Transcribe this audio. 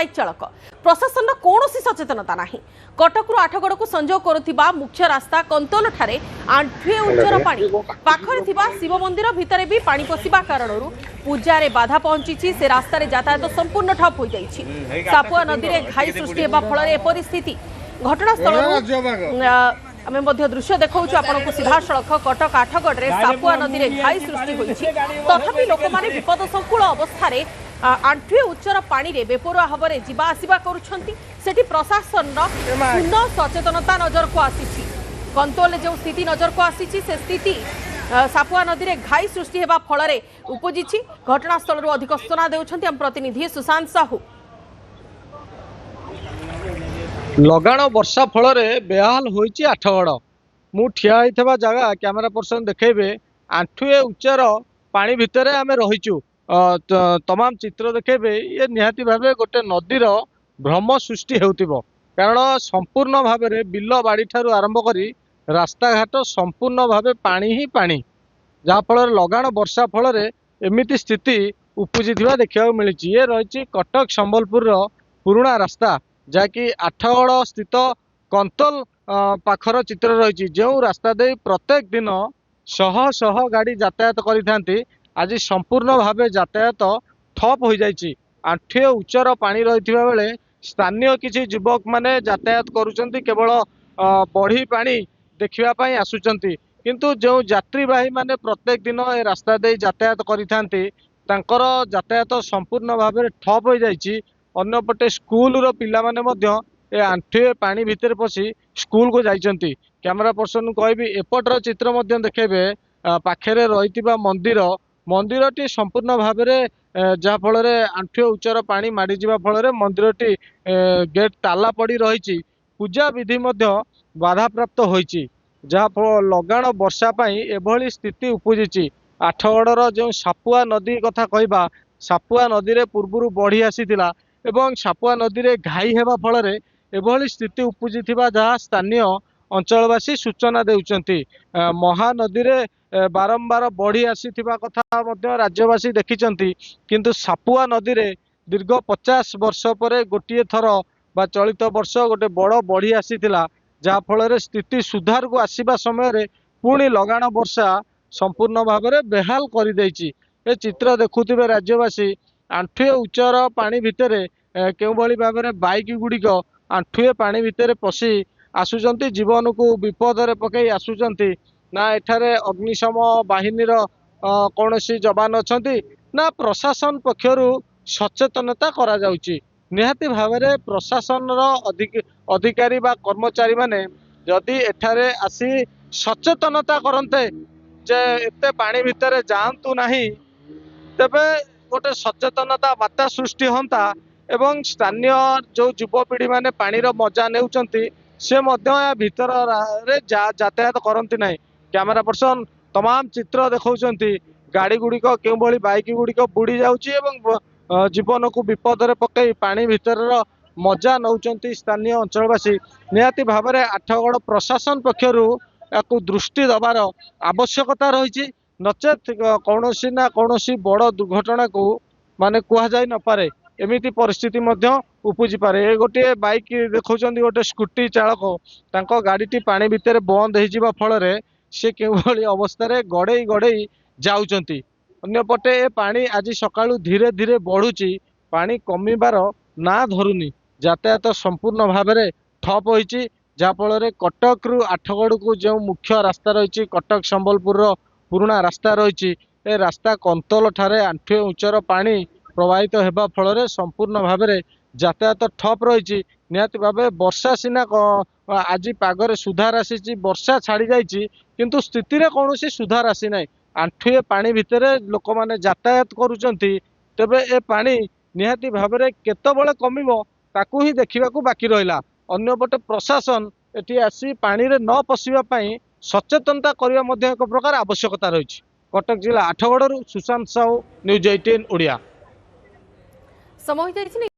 Bike चालक प्रशासन कौन सचेतनता ना कटकू आठगड़ को संजोग करुवा मुख्य रास्ता कंतोल ठारे आंठुए उच्चर पानी पाखरे शिव मंदिर भितर भी पानी पशिबा कारण पूजा बाधा पहुंची से रास्ता यातायात संपूर्ण ठप हो जाइए। सापुआ नदी में घाई सृष्टि होगा फल परिस्थिति घटनास्थल आम दृश्य देखा आपको सीधा सड़क कटक आठगढ़ सापुआ नदी में घाई सृष्टि होती तथापि लोक मैंने विपद संकुल अवस्था आंठुए उच्चर पानी रे बेपरुआ भाव में जीवा आसवा कर प्रशासन शून्य सचेतनता नजर को आसी कंतोल जो स्थिति नजर को आसी से स्थिति सापुआ नदी में घाई सृष्टि होगा फल उपजी घटनास्थल अधिक सूचना देउछंती हम प्रतिनिधि सुशांत साहू। लगाण वर्षा फल बेहाल होइछि आठगड़ मु ठिया होइथबा जगह कैमरा पर्सन देखेबे आंठुए उच्चर पानी भितर आमे रहिचु तमाम चित्र देखेबे ये निहाती भाबे गोटे नदीर भ्रम सृष्टि हेउतिबो कारण संपूर्ण भाव में बिल बाड़ी ठारू आरंभ करी रास्ता घाट संपूर्ण भावे पानी ही पानी जहाँ फल लगाण वर्षा फल एमिति स्थिति उपजी देखा मिली। ये रही कटक संबलपुर पुराना रास्ता जहाँकि आठगड़ स्थित कंतोल पाखर चित्र रही जो रास्ता दे प्रत्येक दिन शह शह गाड़ी यातायात करी आज संपूर्ण भावे यातायात ठप हो जाइए। आंठुए उच्चर पानी रही बेले स्थानीय किसी युवक माने यातायात करुचंती केवल बढ़ी पानी देखापी आसुचंती किंतु जो यात्रीवाही माने प्रत्येक दिन ए रास्ता दे यातायात करिथांती तांकर यातायात संपूर्ण भाव में ठप हो जाइए। अन्यपटे स्कूल रो पिला माने मध्य ए आंठुए पानी भितर पसी स्कूल को जाइचंती। कैमरा पर्सन कहबी एपटर चित्र मध्य देखेबे पाखेरे रहितिबा मंदिरटी संपूर्ण भाव में जहाँ फल आंठुए उच्चर पानी माड़ी जावा फल मंदिरटी गेट ताला पड़ी रही पूजा विधि बाधा प्राप्त होइछि जहाँ लगाण वर्षा पाई एभली स्थिति उपजी। आठगड़र जो सापुआ नदी कथा कहबा सापुआ नदी रे पूर्व बढ़ी आसीथिला एवं सापुआ नदी रे घाई हेबा फल एभली स्थिति उपजी जहाँ स्थानीय अंचलवासी सूचना देउचंती। महानदी रे बारंबार बढ़ी आसीथिबा कथा मध्य राज्यवासी देखिचंती किंतु सापुआ नदी रे दीर्घ 50 वर्ष पर गोटे थर बा चलित वर्ष गोटे बड़ बढ़ी आसीथिला जहाँ फल स्थिति सुधार को आसवा समय पुणी लगाण वर्षा संपूर्ण भाव में बेहाल कर ए चित्र देखुवे राज्यवासी आंठुए उच्चर पानी भितर केउ भली भाव में बाइक गुड़िक आंठुए पानी भितर पशि आसुचंती जीवन को विपद में पकई आसुचंती ना एठारे अग्निशम बाहिनी कौन जवान अच्छा ना प्रशासन पक्षर सचेतनता करा जाउची। निहाती भाव में प्रशासन अधिकारी बा कर्मचारी माने जदि एठारे आसी सचेतनता करते जे एते पानी भितर जातु नहीं तेबे गोटे सचेतनता बार्ता सृष्टि होता एवं स्थानीय जो युवपीढ़ी माने पानीर मजा नेउचंती से भीतर यातायात करती नहीं। कैमरा पर्सन तमाम चित्र देखा गाड़ी गुड़िक केउ भली बाइक गुड़िक बुड़ी जाउची एवं जीवन को विपद में पकई पानी भितर मजा नौचंती स्थानीय अंचलवासी। निहाती भाव में आठगड़ प्रशासन पक्षर या दृष्टि दबार आवश्यकता रही नचेत कौनसी ना कौनसी बड़ दुर्घटना को माने कुहा जाई न पारे एमिति परिस्थिति उपजी पारे। गोटे बाइक देखा गोटे स्कूटी चालक तांको गाड़ीटी पानी भितर बंद हो फल से केवली अवस्था गड़े गड़े जाउचंती। अन्यपटे ए पानी आज सकाळु धीरे धीरे बढ़ुची पानी कमिबार ना धरुनी यातायात संपूर्ण भाव में ठप होइछि जहाँ फल कटक रु आठगड़ को जो मुख्य रास्ता रही कटक संबलपुर पुराना रास्ता रही ए रास्ता कंतोल ठारे आंठुए उच्चर पानी प्रवाहित होगा फल संपूर्ण भाव में यातायात ठप रही। निहाती भाव वर्षा सीना आज पागरे सुधार आसी वर्षा छाड़ी जाइए किंतु स्थिति रे कौन सुधार आसी ना आंठुए पानी भितर लोक मैंने यातायात करुचंती तेबे ए पानी निहाती भाव में केतबेले कमिबो ताकू ही देखा बाकी रहा। अन्यपटे प्रशासन एटी आसी पानी रे न पशिबा पई सचेतनता करने एक प्रकार आवश्यकता रही। कटक जिला आठगड़ सुशांत साहू न्यूज 18 ओडिया। समय